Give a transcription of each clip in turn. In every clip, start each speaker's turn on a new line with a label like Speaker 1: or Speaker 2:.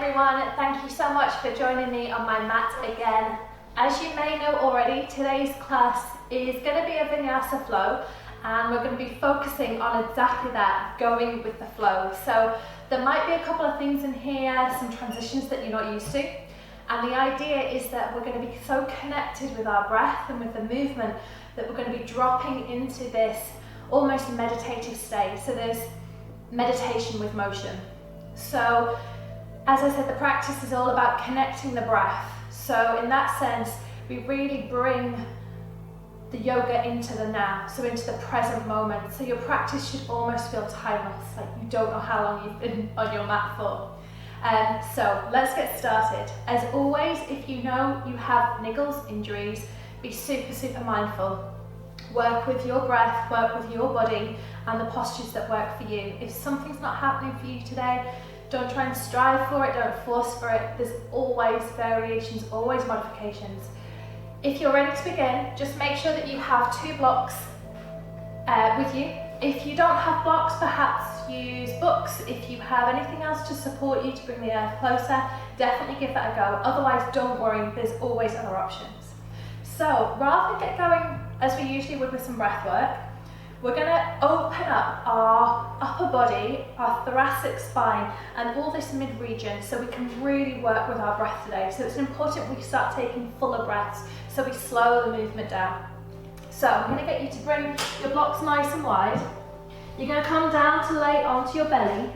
Speaker 1: everyone, thank you so much for joining me on my mat again. As you may know already, today's class is going to be a Vinyasa flow and we're going to be focusing on exactly that, going with the flow. So there might be a couple of things in here, some transitions that you're not used to, and the idea is that we're going to be so connected with our breath and with the movement that we're going to be dropping into this almost meditative state. So there's meditation with motion. So as I said, the practice is all about connecting the breath. So in that sense, we really bring the yoga into the now, so into the present moment. So your practice should almost feel timeless, like you don't know how long you've been on your mat for. So let's get started. As always, if you know you have niggles, injuries, be super mindful. Work with your breath, work with your body and the postures that work for you. If something's not happening for you today, don't try and strive for it, don't force for it. There's always variations, always modifications. If you're ready to begin, just make sure that you have 2 blocks with you. If you don't have blocks, perhaps use books. If you have anything else to support you to bring the earth closer, definitely give that a go. Otherwise, don't worry, there's always other options. So rather than get going as we usually would with some breath work, we're going to open up our upper body, our thoracic spine and all this mid region so we can really work with our breath today. So it's important we start taking fuller breaths so we slow the movement down. So I'm going to get you to bring your blocks nice and wide. You're going to come down to lay onto your belly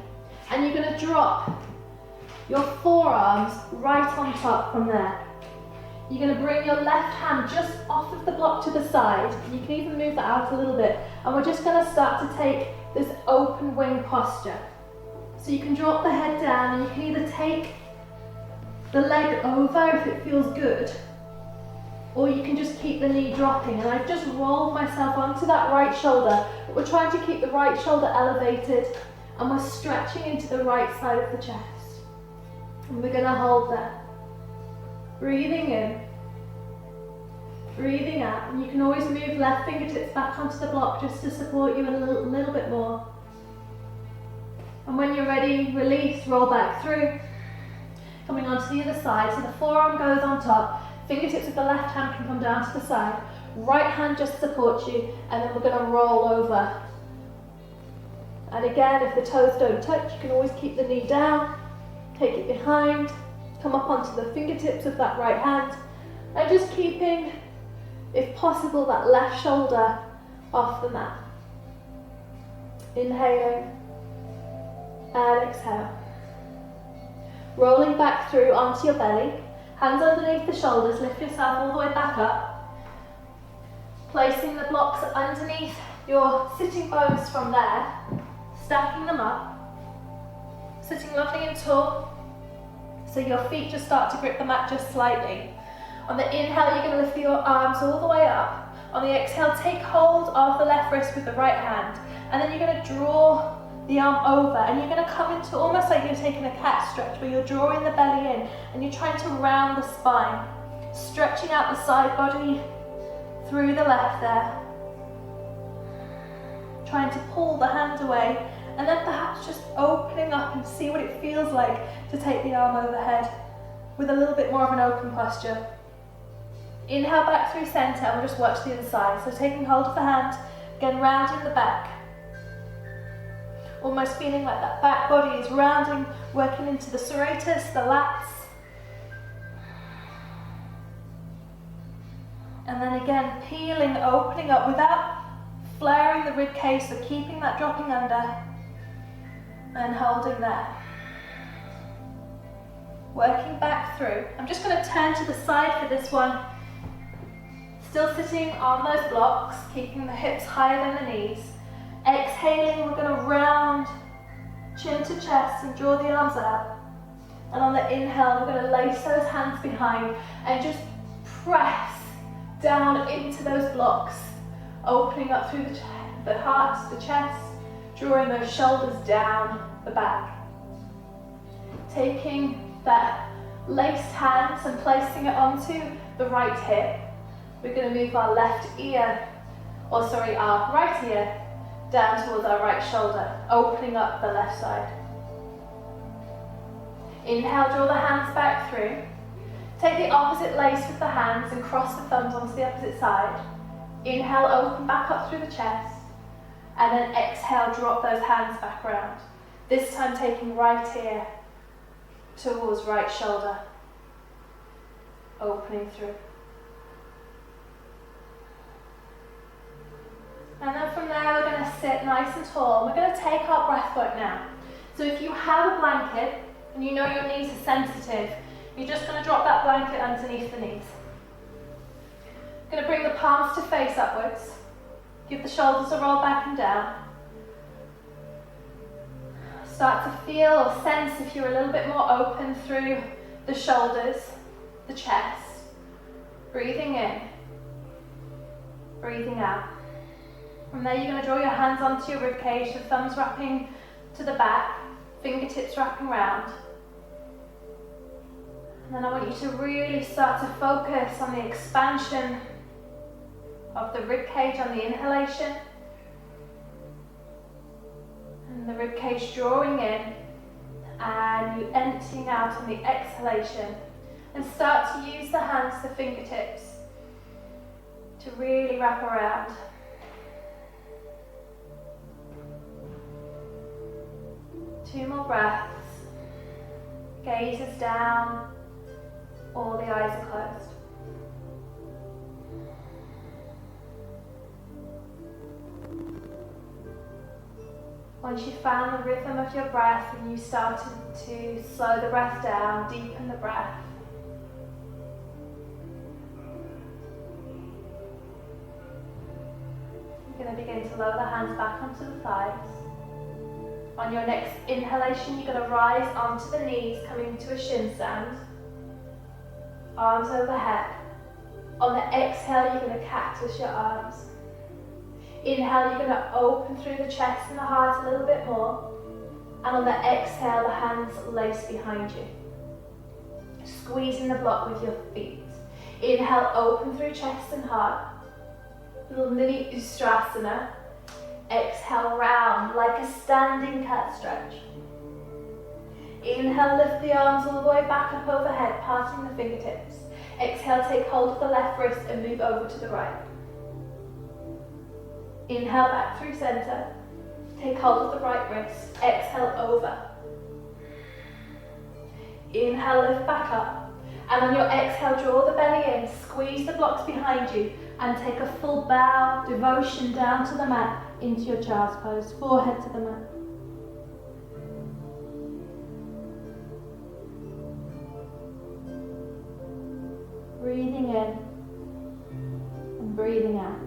Speaker 1: and you're going to drop your forearms right on top from there. You're going to bring your left hand just off of the block to the side. You can even move that out a little bit. And we're just going to start to take this open wing posture. So you can drop the head down and you can either take the leg over if it feels good, or you can just keep the knee dropping. And I've just rolled myself onto that right shoulder. But we're trying to keep the right shoulder elevated and we're stretching into the right side of the chest. And we're going to hold there. Breathing in, breathing out, and you can always move left fingertips back onto the block just to support you a little bit more. And when you're ready, release, roll back through, coming onto the other side. So the forearm goes on top, fingertips of the left hand can come down to the side, right hand just supports you, and then we're going to roll over. And again, if the toes don't touch, you can always keep the knee down, take it behind, come up onto the fingertips of that right hand and just keeping, if possible, that left shoulder off the mat. Inhaling and exhale. Rolling back through onto your belly, hands underneath the shoulders, lift yourself all the way back up. Placing the blocks underneath your sitting bones from there, stacking them up, sitting lovely and tall. So your feet just start to grip the mat just slightly. On the inhale, you're going to lift your arms all the way up. On the exhale, take hold of the left wrist with the right hand. And then you're going to draw the arm over and you're going to come into almost like you're taking a cat stretch where you're drawing the belly in and you're trying to round the spine. Stretching out the side body through the left there. Trying to pull the hand away. And then perhaps just opening up and see what it feels like to take the arm overhead with a little bit more of an open posture. Inhale back through center and we'll just work to the other side. So taking hold of the hand, again rounding the back. Almost feeling like that back body is rounding, working into the serratus, the lats. And then again, peeling, opening up without flaring the rib cage, so keeping that dropping under. And holding there. Working back through. I'm just going to turn to the side for this one. Still sitting on those blocks, keeping the hips higher than the knees. Exhaling, we're going to round chin to chest and draw the arms out. And on the inhale, we're going to lace those hands behind and just press down into those blocks, opening up through the heart, the chest, drawing those shoulders down the back. Taking that laced hands and placing it onto the right hip. We're going to move our our right ear down towards our right shoulder, opening up the left side. Inhale, draw the hands back through. Take the opposite lace with the hands and cross the thumbs onto the opposite side. Inhale, open back up through the chest. And then exhale, drop those hands back around. This time taking right ear towards right shoulder. Opening through. And then from there we're going to sit nice and tall. We're going to take our breath work now. So if you have a blanket and you know your knees are sensitive, you're just going to drop that blanket underneath the knees. Going to bring the palms to face upwards. Give the shoulders a roll back and down. Start to feel or sense if you're a little bit more open through the shoulders, the chest. Breathing in, breathing out. From there you're going to draw your hands onto your ribcage, the thumbs wrapping to the back, fingertips wrapping round. And then I want you to really start to focus on the expansion of the ribcage on the inhalation. And the ribcage drawing in and you emptying out on the exhalation. And start to use the hands, the fingertips, to really wrap around. Two more breaths. Gaze is down, all the eyes are closed. Once you've found the rhythm of your breath and you started to slow the breath down, deepen the breath, you're going to begin to lower the hands back onto the thighs. On your next inhalation, you're going to rise onto the knees, coming to a shin stand. Arms overhead. On the exhale, you're going to cactus your arms. Inhale, you're going to open through the chest and the heart a little bit more. And on the exhale, the hands lace behind you. Squeezing the block with your feet. Inhale, open through chest and heart. Little mini Ustrasana. Exhale, round like a standing cat stretch. Inhale, lift the arms all the way back up overhead, parting the fingertips. Exhale, take hold of the left wrist and move over to the right. Inhale, back through center. Take hold of the right wrist. Exhale, over. Inhale, lift back up. And on your exhale, draw the belly in, squeeze the blocks behind you, and take a full bow, devotion down to the mat, into your child's pose, forehead to the mat. Breathing in and breathing out.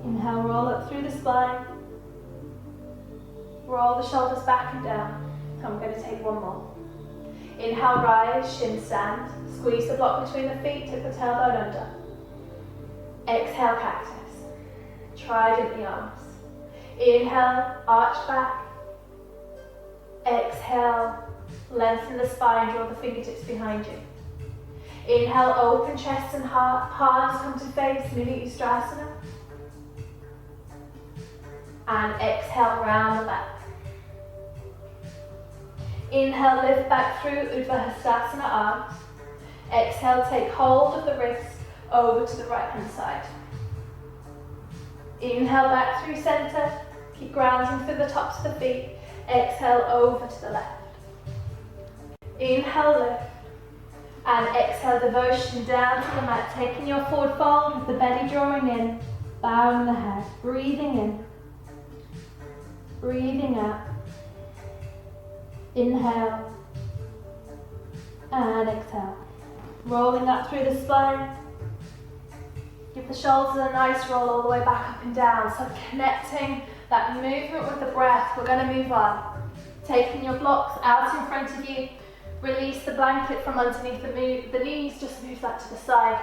Speaker 1: Inhale, roll up through the spine. Roll the shoulders back and down. I'm going to take one more. Inhale, rise, shin stand. Squeeze the block between the feet, tip the tailbone under. Exhale, cactus. Trident the arms. Inhale, arch back. Exhale, lengthen the spine, draw the fingertips behind you. Inhale, open chest and heart, palms come to face, mini Ustrasana. And exhale, round the back. Inhale, lift back through Urdhva arms. Exhale, take hold of the wrist over to the right hand side. Inhale, back through center. Keep grounding through the tops of the feet. Exhale, over to the left. Inhale, lift. And exhale, devotion down to the mat. Taking your forward fold with the belly drawing in. Bowing the head. Breathing in. Breathing out. Inhale. And exhale. Rolling up through the spine. Give the shoulders a nice roll all the way back up and down. So connecting that movement with the breath. We're going to move on. Taking your blocks out in front of you. Release the blanket from underneath the knees. Just move that to the side.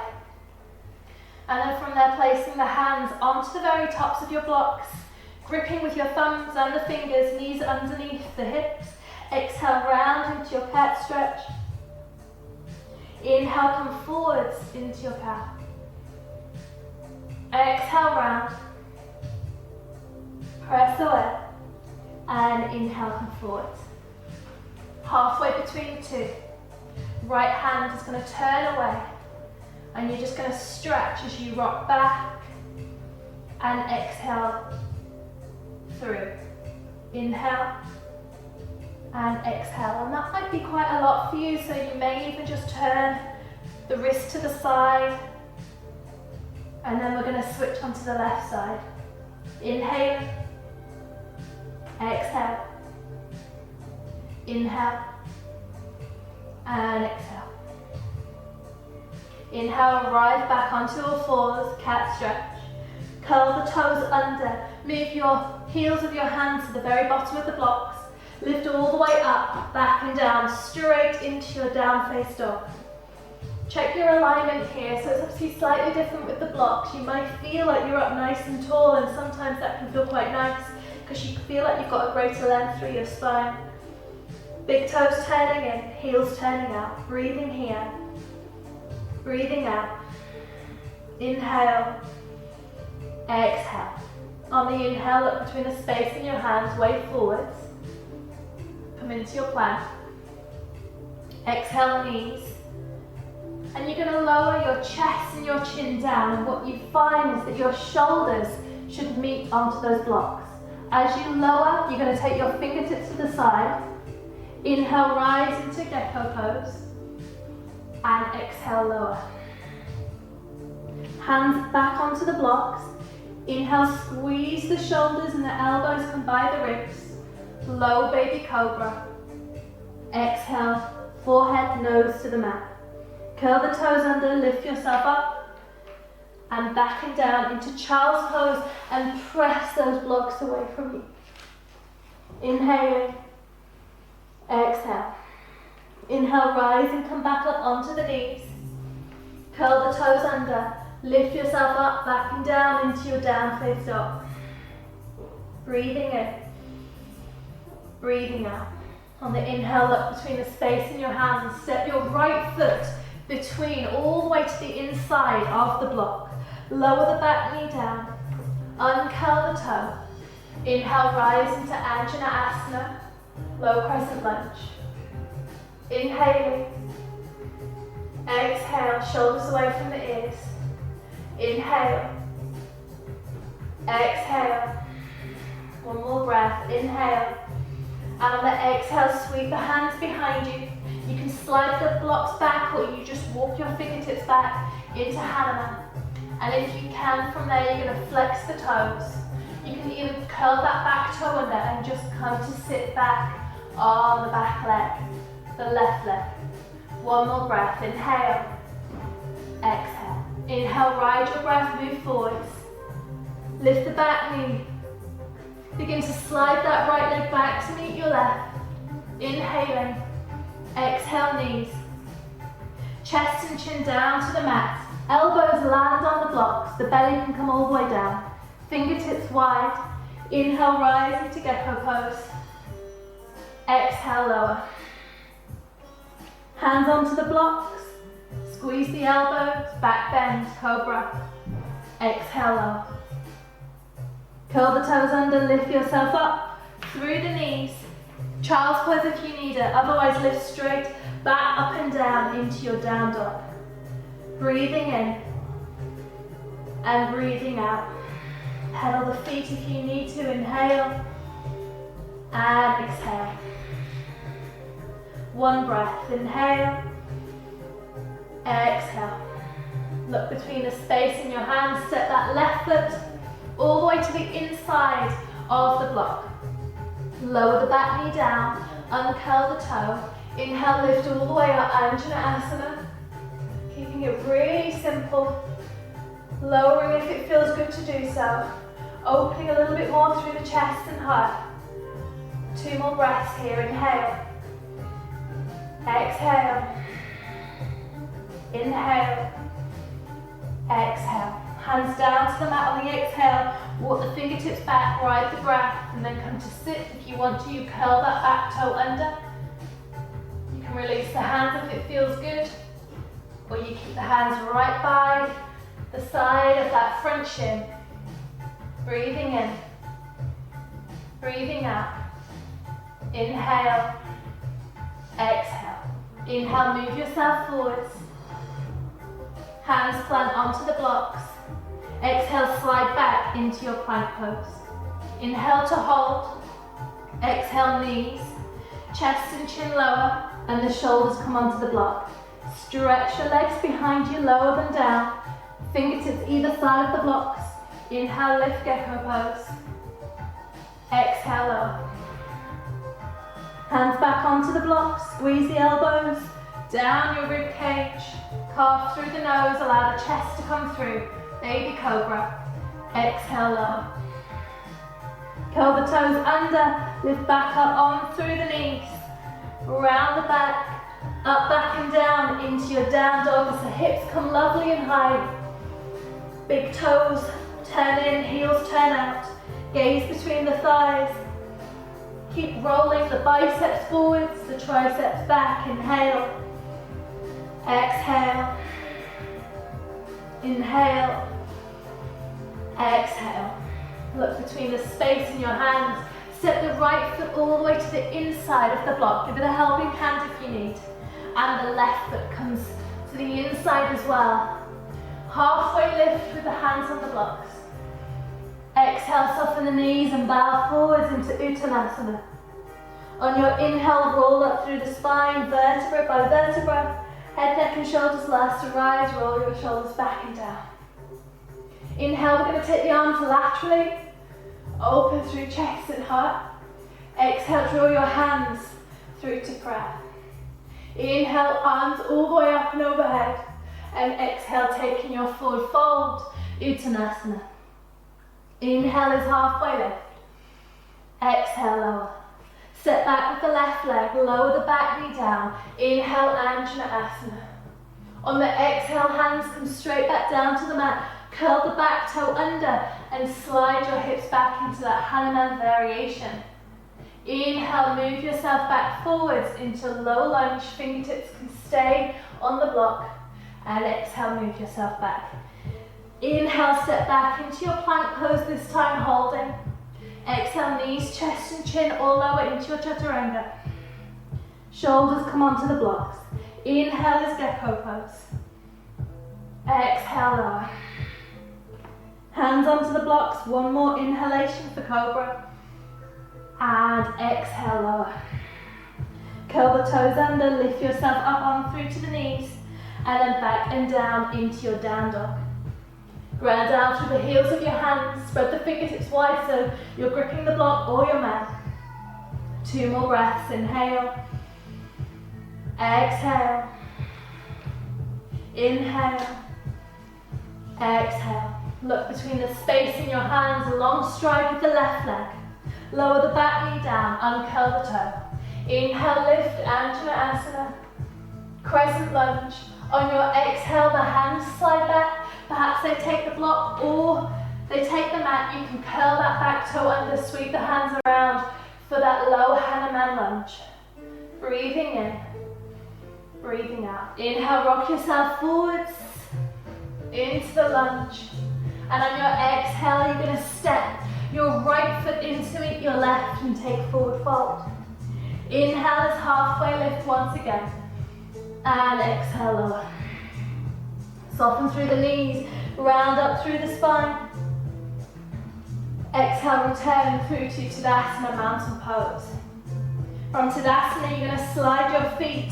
Speaker 1: And then from there, placing the hands onto the very tops of your blocks. Gripping with your thumbs and the fingers, knees underneath the hips. Exhale, round into your cat stretch. Inhale, come forwards into your cat. Exhale, round. Press away. And inhale, come forwards. halfway between the two. Right hand is going to turn away, and you're just going to stretch as you rock back and exhale through. Inhale and exhale, and that might be quite a lot for you, so you may even just turn the wrist to the side, and then we're going to switch onto the left side. Inhale, exhale, inhale and exhale. Inhale, rise back onto all fours, cat stretch. Curl the toes under, move your heels of your hands to the very bottom of the blocks. Lift all the way up, back and down, straight into your down face dog. Check your alignment here, so it's obviously slightly different with the blocks. You might feel like you're up nice and tall, and sometimes that can feel quite nice because you feel like you've got a greater length through your spine. Big toes turning in, heels turning out. Breathing here, breathing out. Inhale, exhale. On the inhale, look between the space in your hands, way forwards. Come into your plank. Exhale, knees. And you're going to lower your chest and your chin down, and what you find is that your shoulders should meet onto those blocks. As you lower, you're going to take your fingertips to the side. Inhale, rise into gecko pose. And exhale, lower. Hands back onto the blocks. Inhale, squeeze the shoulders and the elbows come by the ribs. Low baby cobra. Exhale, forehead, nose to the mat. Curl the toes under, lift yourself up. And back and down into child's pose and press those blocks away from you. Inhaling. Exhale. Inhale, rise and come back up onto the knees. Curl the toes under. Lift yourself up, back and down into your down face dog. Breathing in. Breathing out. On the inhale, look between the space in your hands and step your right foot between all the way to the inside of the block. Lower the back knee down. Uncurl the toe. Inhale, rise into Anjaneyasana, low crescent lunge. Inhaling. Exhale, shoulders away from the ears. Inhale. Exhale. One more breath. Inhale. And on the exhale, sweep the hands behind you. You can slide the blocks back, or you just walk your fingertips back into Hanuman. And if you can, from there, you're going to flex the toes. You can even curl that back toe under and just come to sit back on the back leg, the left leg. One more breath. Inhale. Exhale. Inhale, ride your breath, move forwards. Lift the back knee. Begin to slide that right leg back to meet your left. Inhaling. Exhale, knees. Chest and chin down to the mat. Elbows land on the blocks. The belly can come all the way down. Fingertips wide. Inhale, rise into gecko pose. Exhale, lower. Hands onto the blocks. Squeeze the elbows, back bend, cobra. Exhale, lower. Curl the toes under, lift yourself up through the knees. Child's pose if you need it, otherwise lift straight back up and down into your down dog. Breathing in and breathing out. Pedal the feet if you need to, inhale and exhale. One breath, inhale, exhale. Look between the space in your hands, step that left foot all the way to the inside of the block. Lower the back knee down, uncurl the toe. Inhale, lift all the way up, Anjaneyasana. Keeping it really simple. Lowering if it feels good to do so. Opening a little bit more through the chest and heart. 2 more breaths here, inhale. Exhale. Inhale. Exhale. Hands down to the mat on the exhale. Walk the fingertips back, ride the breath, and then come to sit. If you want to, you curl that back toe under. You can release the hands if it feels good, or you keep the hands right by the side of that front shin. Breathing in, breathing out. Inhale, Inhale, move yourself forwards. Hands plant onto the blocks. Exhale, slide back into your plank pose. Inhale to hold. Exhale, knees, chest and chin lower, and the shoulders come onto the block. Stretch your legs behind you, lower them down. Fingertips either side of the blocks. Inhale, lift gecko pose. Exhale, lower. Hands back onto the blocks, squeeze the elbows, down your rib cage. Carve through the nose, allow the chest to come through. Baby cobra. Exhale, lower. Curl the toes under, lift back up on through the knees. Round the back, up, back and down into your down dog as the hips come lovely and high. Big toes turn in, heels turn out. Gaze between the thighs. Keep rolling the biceps forwards, the triceps back. Inhale. Exhale. Inhale. Exhale. Look between the space in your hands. Step the right foot all the way to the inside of the block. Give it a helping hand if you need. And the left foot comes to the inside as well. Halfway lift with the hands on the blocks. Exhale, soften the knees and bow forwards into Uttanasana. On your inhale, roll up through the spine, vertebra by vertebra. Head, neck and shoulders last to rise. Roll your shoulders back and down. Inhale, we're going to take the arms laterally. Open through chest and heart. Exhale, draw your hands through to prayer. Inhale, arms all the way up and overhead. And exhale, taking your forward fold, Uttanasana. Inhale is halfway lift. Exhale, lower. Step back with the left leg, lower the back knee down. Inhale, Anjaneyasana. On the exhale, hands come straight back down to the mat. Curl the back toe under and slide your hips back into that Hanuman variation. Inhale, move yourself back forwards into low lunge. Fingertips can stay on the block. And exhale, move yourself back. Inhale, step back into your plank pose, this time holding. Exhale, knees, chest and chin all lower into your chaturanga. Shoulders come onto the blocks. Inhale is gecko pose. Exhale, lower. Hands onto the blocks, one more inhalation for cobra. And exhale, lower. Curl the toes under, lift yourself up on through to the knees. And then back and down into your down dog. Ground down through the heels of your hands. Spread the fingertips wide so you're gripping the block or your mat. 2 more breaths. Inhale. Exhale. Inhale. Exhale. Look between the space in your hands. A long stride with the left leg. Lower the back knee down. Uncurl the toe. Inhale, lift, Anjaneyasana. Crescent lunge. On your exhale, the hands slide back. Perhaps they take the block or they take the mat. You can curl that back toe under, sweep the hands around for that low Hanuman lunge. Breathing in, breathing out. Inhale, rock yourself forwards into the lunge. And on your exhale, you're going to step your right foot into it, your left, and take forward fold. Inhale is halfway lift once again. And exhale, lower. Soften through the knees, round up through the spine. Exhale, return through to Tadasana, mountain pose. From Tadasana, you're going to slide your feet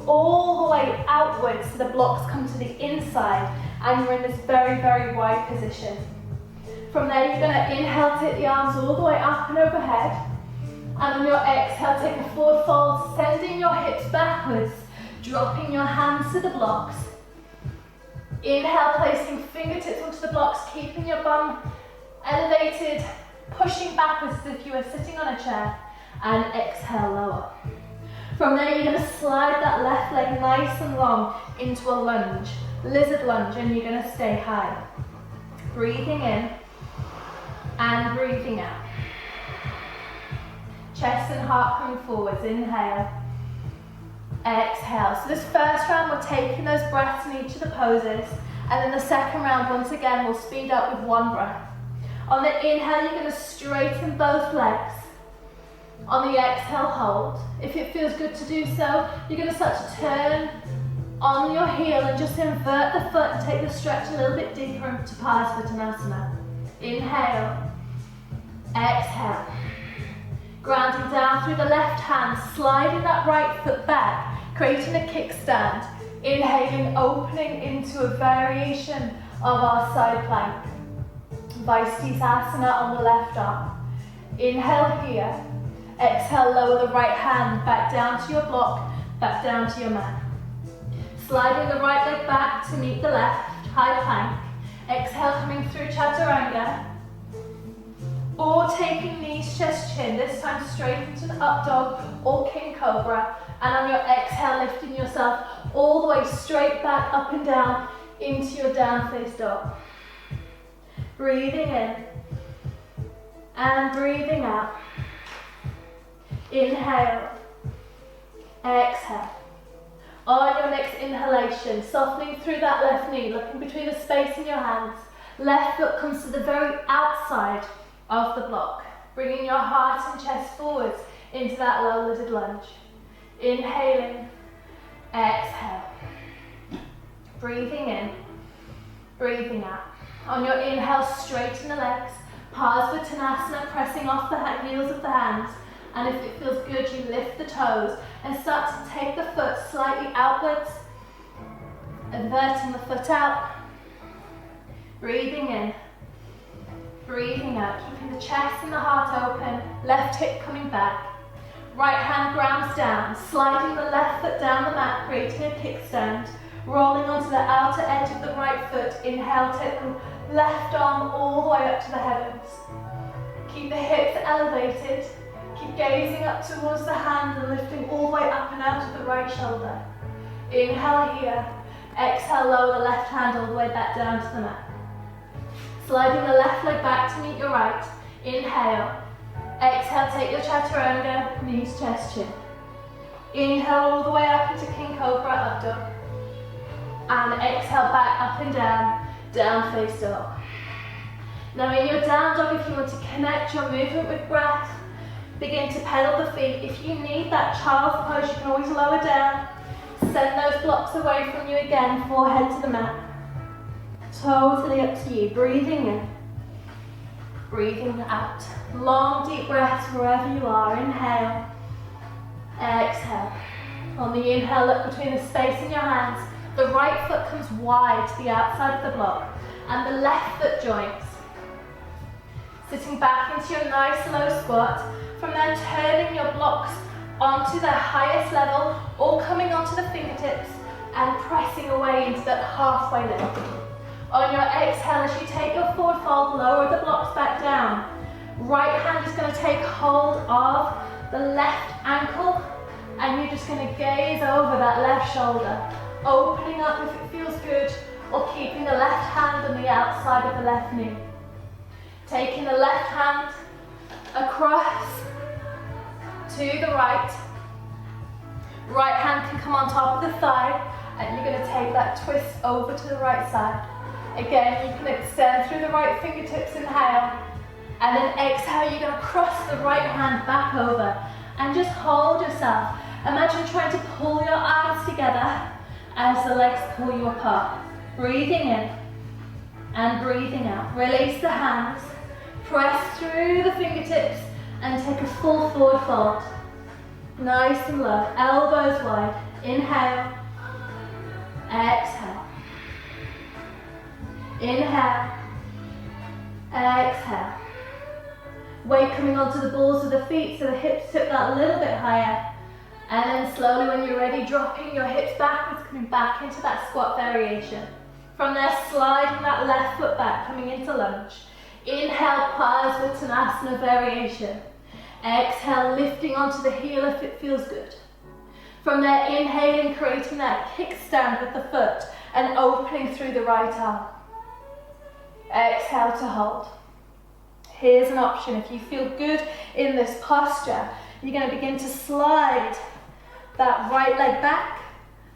Speaker 1: all the way outwards so the blocks come to the inside and you're in this very, very wide position. From there, you're going to inhale, take the arms all the way up and overhead. And on your exhale, take a forward fold, sending your hips backwards, dropping your hands to the blocks. Inhale, placing fingertips onto the blocks, keeping your bum elevated, pushing backwards as if you were sitting on a chair. And exhale, lower. From there, you're going to slide that left leg nice and long into a lunge, lizard lunge, and you're going to stay high. Breathing in and breathing out. Chest and heart coming forwards. Inhale. Exhale. So this first round, we're taking those breaths in each of the poses. And then the second round, once again, we'll speed up with one breath. On the inhale, you're going to straighten both legs. On the exhale, hold. If it feels good to do so, you're going to start to turn on your heel and just invert the foot and take the stretch a little bit deeper into Parasvatanasana. Inhale, exhale. Grounding down through the left hand, sliding that right foot back, creating a kickstand. Inhaling, opening into a variation of our side plank. Vinyasa on the left arm. Inhale here. Exhale, lower the right hand back down to your block, back down to your mat. Sliding the right leg back to meet the left, high plank. Exhale, coming through Chaturanga. Or taking knees, chest, chin, this time straight into the up dog or king cobra. And on your exhale, lifting yourself all the way straight back, up and down, into your down face dog. Breathing in and breathing out. Inhale, exhale. On your next inhalation, softening through that left knee, looking between the space in your hands. Left foot comes to the very outside of the block, bringing your heart and chest forwards into that low-legged lunge. Inhaling, exhale. Breathing in, breathing out. On your inhale, straighten the legs. Parasvatanasana, pressing off the heels of the hands. And if it feels good, you lift the toes and start to take the foot slightly outwards, inverting the foot out. Breathing in, breathing out, keeping the chest and the heart open, left hip coming back. Right hand grounds down, sliding the left foot down the mat, creating a kickstand. Rolling onto the outer edge of the right foot. Inhale, take the left arm all the way up to the heavens. Keep the hips elevated. Keep gazing up towards the hand and lifting all the way up and out of the right shoulder. Inhale here. Exhale, lower the left hand all the way back down to the mat. Sliding the left leg back to meet your right. Inhale. Exhale, take your Chaturanga, knees, chest, chin. Inhale all the way up into King Cobra, up dog. And exhale back, up and down, down face dog. Now in your down dog, if you want to connect your movement with breath, begin to pedal the feet. If you need that child's pose, you can always lower down. Send those blocks away from you again, forehead to the mat. Totally up to you. Breathing in, breathing out. Long deep breaths wherever you are. Inhale, exhale. On the inhale, look between the space in your hands. The right foot comes wide to the outside of the block and the left foot joins. Sitting back into your nice low squat. From there, turning your blocks onto the highest level or coming onto the fingertips and pressing away into that halfway lift. On your exhale, as you take your forward fold, lower the blocks back down. Right hand is going to take hold of the left ankle and you're just going to gaze over that left shoulder. Opening up if it feels good, or keeping the left hand on the outside of the left knee. Taking the left hand across to the right. Right hand can come on top of the thigh, and you're going to take that twist over to the right side. Again, you can extend through the right fingertips, inhale, and then exhale, you're going to cross the right hand back over, and just hold yourself. Imagine trying to pull your arms together as the legs pull you apart. Breathing in and breathing out. Release the hands, press through the fingertips and take a full forward fold. Nice and low, elbows wide. Inhale, exhale. Inhale, exhale. Weight coming onto the balls of the feet so the hips tip that a little bit higher. And then slowly when you're ready, dropping your hips backwards, coming back into that squat variation. From there, sliding that left foot back, coming into lunge. Inhale, Parasvatanasana variation. Exhale, lifting onto the heel if it feels good. From there, inhaling, creating that kickstand with the foot and opening through the right arm. Exhale to hold. Here's an option. If you feel good in this posture, you're going to begin to slide that right leg back,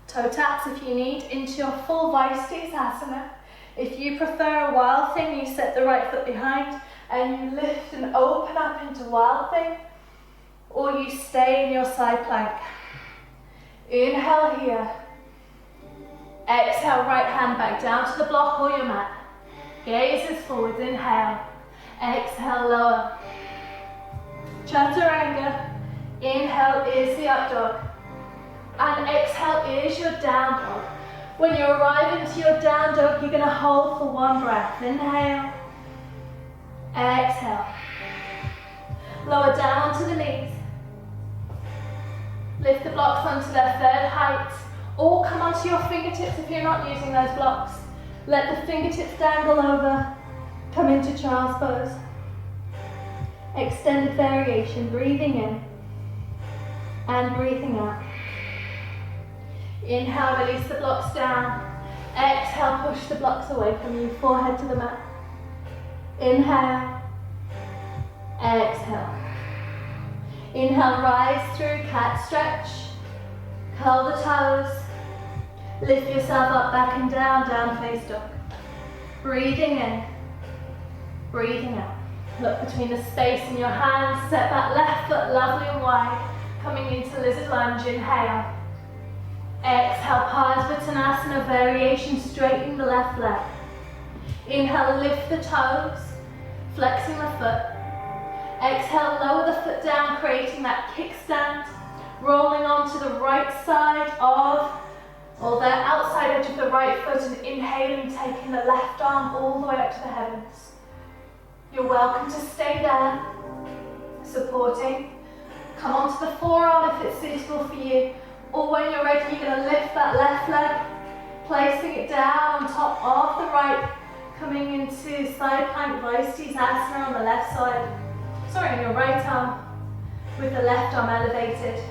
Speaker 1: toe taps if you need, into your full Vinyasa. If you prefer a wild thing, you set the right foot behind and you lift and open up into wild thing. or you stay in your side plank. Inhale here. Exhale, right hand back down to the block or your mat. Gazes forwards, inhale. Exhale, lower. Chaturanga. Inhale is the up dog. And exhale is your down dog. When you arrive into your down dog, you're going to hold for one breath. Inhale. Exhale. Lower down onto the knees. Lift the blocks onto their third height. Or come onto your fingertips if you're not using those blocks. Let the fingertips dangle over. Come into child's pose. Extended variation, breathing in and breathing out. Inhale, release the blocks down. Exhale, push the blocks away from you, forehead to the mat. Inhale. Exhale. Inhale, rise through cat stretch. Curl the toes. Lift yourself up, back and down, down face dog. Breathing in. Breathing out. Look between the space in your hands. Step back, left foot lovely and wide. Coming into lizard lunge, inhale. Exhale, Parsvottanasana, variation, straighten the left leg. Inhale, lift the toes, flexing the foot. Exhale, lower the foot down, creating that kickstand. Rolling onto the right side of, or the outside edge of the right foot, and inhaling, taking the left arm all the way up to the heavens. You're welcome to stay there, supporting. Come onto the forearm if it's suitable for you. Or when you're ready, you're going to lift that left leg, placing it down on top of the right, coming into side plank Vinyasa on the left side. Sorry, on your right arm, with the left arm elevated.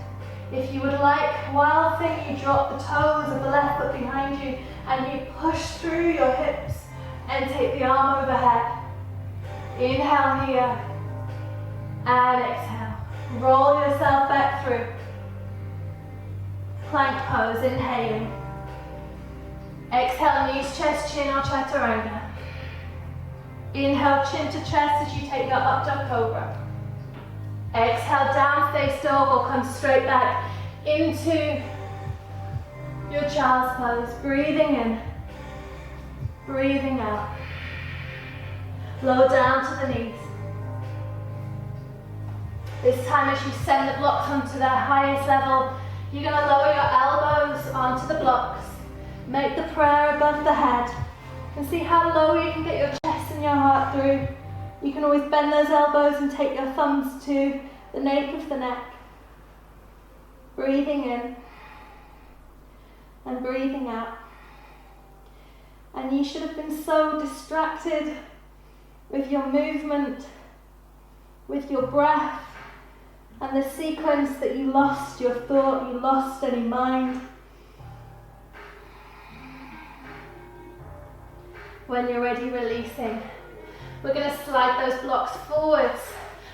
Speaker 1: If you would like, wild thing, you drop the toes of the left foot behind you and you push through your hips and take the arm overhead. Inhale here and exhale. Roll yourself back through. Plank pose, inhaling. Exhale, knees, chest, chin or chaturanga. Inhale, chin to chest as you take your up dog cobra. Exhale, down face dog or come straight back into your child's pose. Breathing in, breathing out. Lower down to the knees. This time as you send the blocks onto their highest level, you're going to lower your elbows onto the blocks. Make the prayer above the head. And see how low you can get your chest and your heart through. You can always bend those elbows and take your thumbs to the nape of the neck. Breathing in and breathing out. And you should have been so distracted with your movement, with your breath, and the sequence that you lost your thought, you lost any mind. When you're ready, releasing. We're going to slide those blocks forwards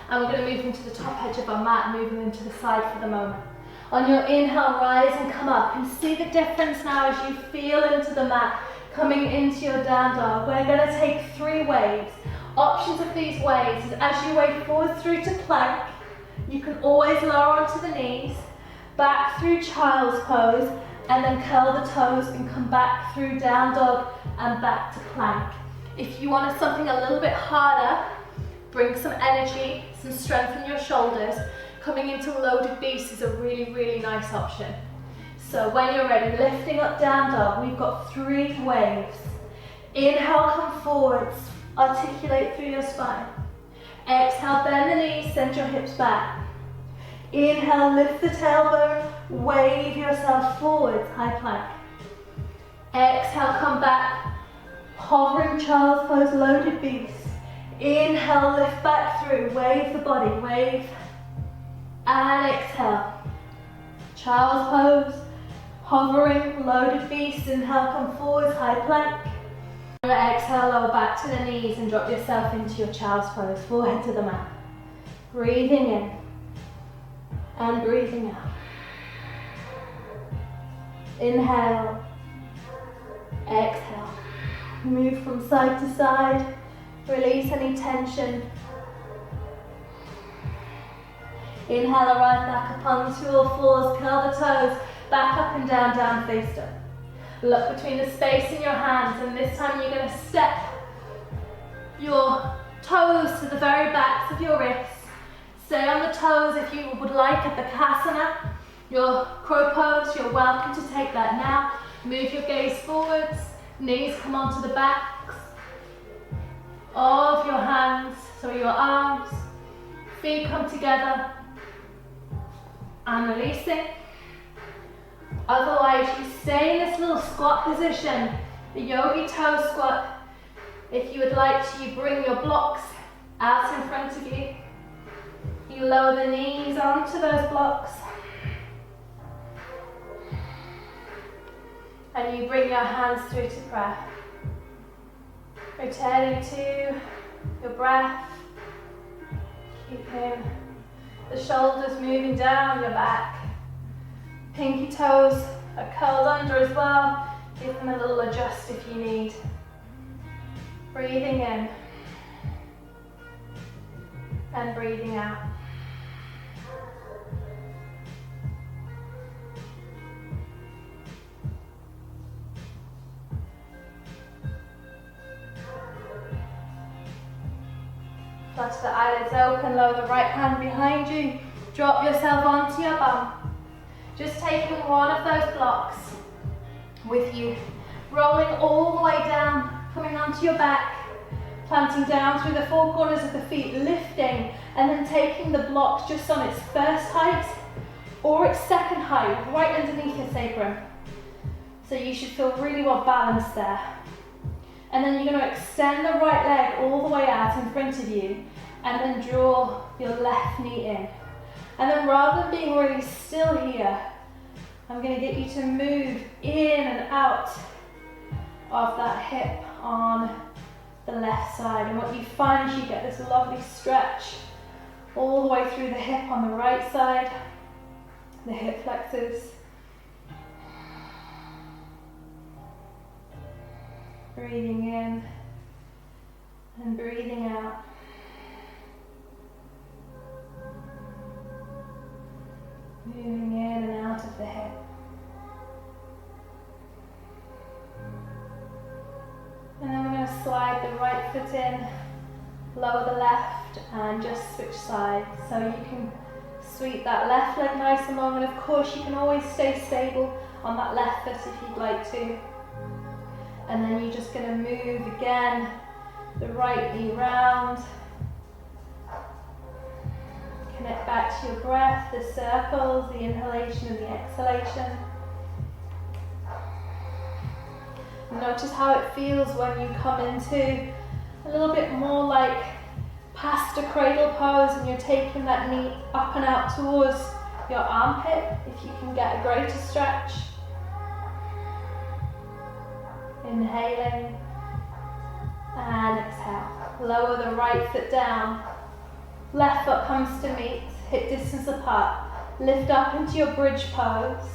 Speaker 1: and we're going to move them to the top edge of our mat, moving them to the side for the moment. On your inhale, rise and come up, and see the difference now as you feel into the mat, coming into your down dog. We're going to take 3 waves. Options of these waves is as you wave forward through to plank, you can always lower onto the knees, back through child's pose, and then curl the toes and come back through down dog and back to plank. If you wanted something a little bit harder, bring some energy, some strength in your shoulders. Coming into loaded beast is a really, really nice option. So when you're ready, lifting up down dog, we've got 3 waves. Inhale, come forwards, articulate through your spine. Exhale, bend the knees, send your hips back. Inhale, lift the tailbone, wave yourself forwards, high plank. Exhale, come back, hovering child's pose, loaded beast. Inhale, lift back through, wave the body, wave. And exhale, child's pose, hovering, loaded beast. Inhale, come forwards, high plank. Exhale, lower back to the knees and drop yourself into your child's pose, forehead to the mat. Breathing in and breathing out. Inhale, exhale. Move from side to side, release any tension. Inhale, right back up onto all fours, curl the toes, back up and down, down face up. Look between the space in your hands, and this time you're going to step your toes to the very backs of your wrists. Stay on the toes if you would like at the Kasana. Your crow pose, you're welcome to take that now. Move your gaze forwards, knees come onto the backs of your hands, so your arms, feet come together and releasing. Otherwise, you stay in this little squat position, the yogi toe squat. If you would like to, you bring your blocks out in front of you. You lower the knees onto those blocks. And you bring your hands through to prayer. Returning to your breath. Keeping the shoulders moving down your back. Pinky toes are curled under as well. Give them a little adjust if you need. Breathing in. And breathing out. Flutter the eyelids open, lower the right hand behind you. Drop yourself onto your bum. Just taking one of those blocks with you. Rolling all the way down, coming onto your back. Planting down through the four corners of the feet, lifting, and then taking the block just on its first height or its second height, right underneath your sacrum. So you should feel really well balanced there. And then you're going to extend the right leg all the way out in front of you, and then draw your left knee in. And then rather than being really still here, I'm going to get you to move in and out of that hip on the left side. And what you find is you get this lovely stretch all the way through the hip on the right side, the hip flexors. Breathing in and breathing out. Moving in and out of the hip. And then we're going to slide the right foot in, lower the left, and just switch sides. So you can sweep that left leg nice and long, and of course you can always stay stable on that left foot if you'd like to. And then you're just going to move again, the right knee round. Connect back to your breath, the circles, the inhalation and the exhalation. Notice how it feels when you come into a little bit more like past a cradle pose, and you're taking that knee up and out towards your armpit, if you can get a greater stretch. Inhaling and exhale. Lower the right foot down. Left foot comes to meet, hip distance apart. Lift up into your bridge pose.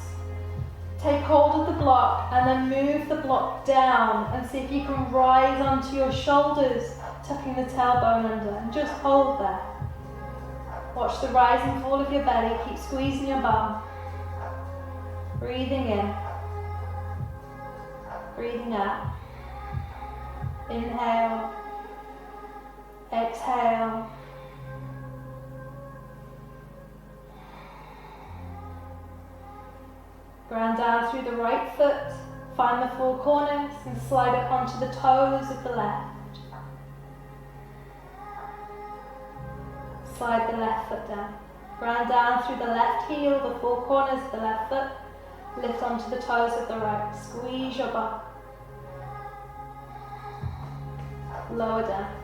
Speaker 1: Take hold of the block and then move the block down, and see if you can rise onto your shoulders, tucking the tailbone under, and just hold there. Watch the rise and fall of your belly. Keep squeezing your bum. Breathing in. Breathing out. Inhale. Exhale. Ground down through the right foot. Find the four corners and slide up onto the toes of the left. Slide the left foot down. Ground down through the left heel, the four corners of the left foot. Lift onto the toes of the right. Squeeze your butt. Lower down.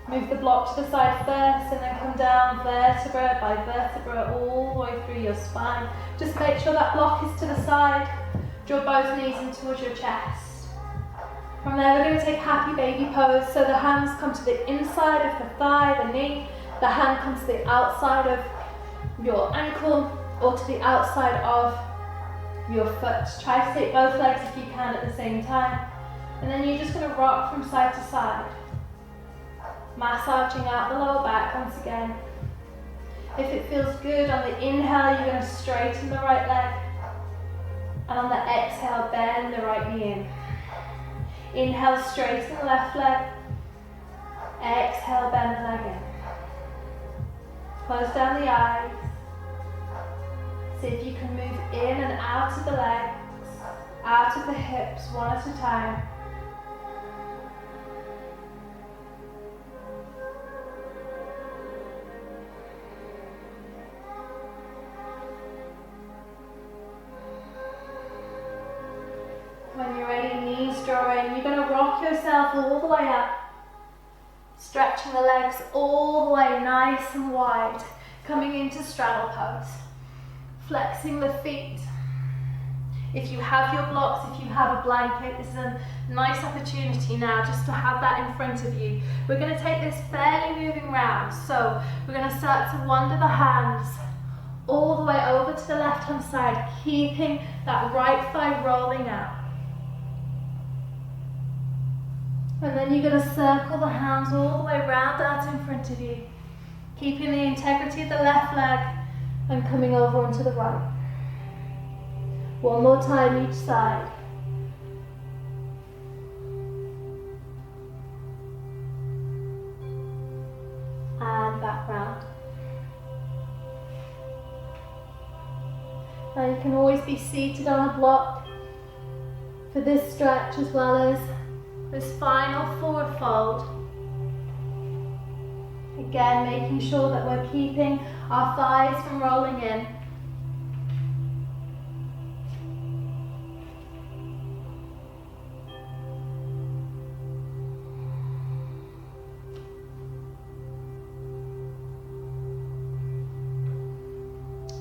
Speaker 1: Move the block to the side first, and then come down vertebra by vertebra all the way through your spine. Just make sure that block is to the side. Draw both knees in towards your chest. From there we're going to take happy baby pose. So the hands come to the inside of the thigh, the knee. The hand comes to the outside of your ankle or to the outside of your foot. Try to take both legs if you can at the same time. And then you're just going to rock from side to side. Massaging out the lower back once again. If it feels good, on the inhale, you're going to straighten the right leg. And on the exhale, bend the right knee in. Inhale, straighten the left leg. Exhale, bend the leg in. Close down the eyes. See if you can move in and out of the legs, out of the hips, one at a time. When you're ready, knees draw in. You're going to rock yourself all the way up. Stretching the legs all the way nice and wide. Coming into straddle pose. Flexing the feet. If you have your blocks, if you have a blanket, this is a nice opportunity now just to have that in front of you. We're going to take this fairly moving round. So we're going to start to wander the hands all the way over to the left hand side, keeping that right thigh rolling out. And then you're going to circle the hands all the way round out in front of you, keeping the integrity of the left leg and coming over onto the right. One more time each side. And back round. Now you can always be seated on a block for this stretch as well as this final forward fold. Again, making sure that we're keeping our thighs from rolling in.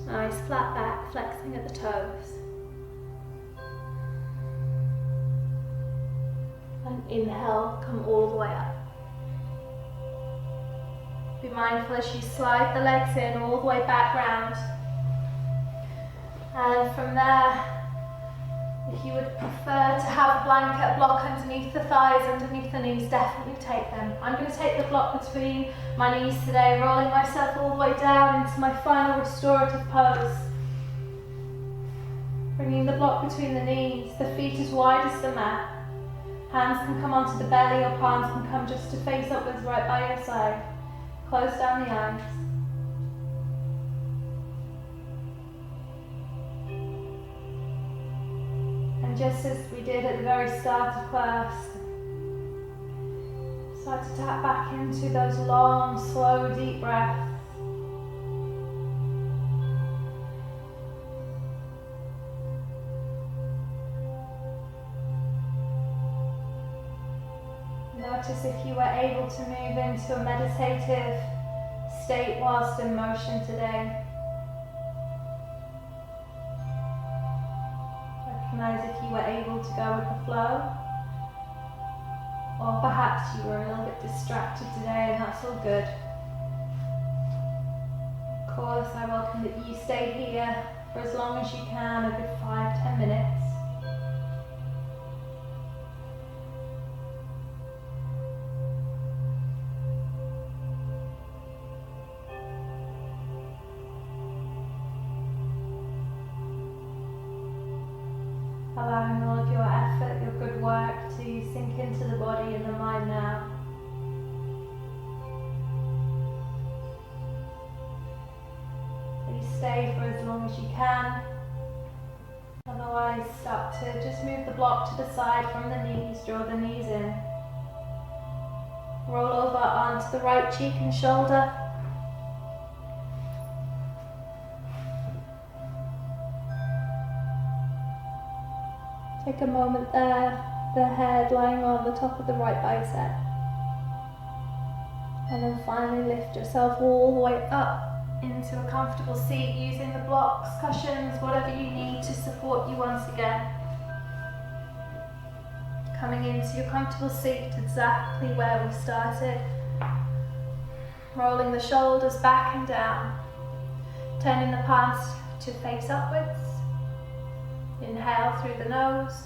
Speaker 1: Nice flat back, flexing at the toes. And inhale, come all the way up. Be mindful as you slide the legs in all the way back round. And from there, if you would prefer to have a blanket block underneath the thighs, underneath the knees, definitely take them. I'm going to take the block between my knees today, rolling myself all the way down into my final restorative pose. Bringing the block between the knees, the feet as wide as the mat. Hands can come onto the belly or palms can come just to face upwards right by your side. Close down the eyes. And just as we did at the very start of class, start to tap back into those long, slow, deep breaths. Notice if you were able to move into a meditative state whilst in motion today. Recognize if you were able to go with the flow, or perhaps you were a little bit distracted today, and that's all good. Of course, I welcome that you stay here for as long as you can, a good 5-10 minutes. Allowing all of your effort, your good work to sink into the body and the mind now. Please stay for as long as you can. Otherwise, start to just move the block to the side from the knees, draw the knees in. Roll over onto the right cheek and shoulder. Take a moment there, the head lying on the top of the right bicep. And then finally lift yourself all the way up into a comfortable seat using the blocks, cushions, whatever you need to support you once again. Coming into your comfortable seat exactly where we started. Rolling the shoulders back and down. Turning the palms to face upwards. Inhale through the nose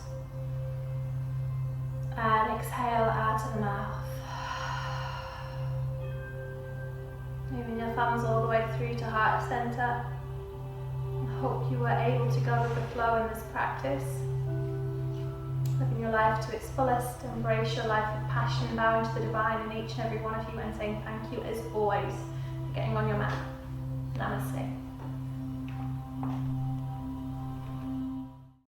Speaker 1: and exhale out of the mouth. Moving your thumbs all the way through to heart center. I hope you were able to go with the flow in this practice. Living your life to its fullest, embrace your life with passion, bowing to the divine in each and every one of you and saying thank you as always for getting on your mat. Namaste.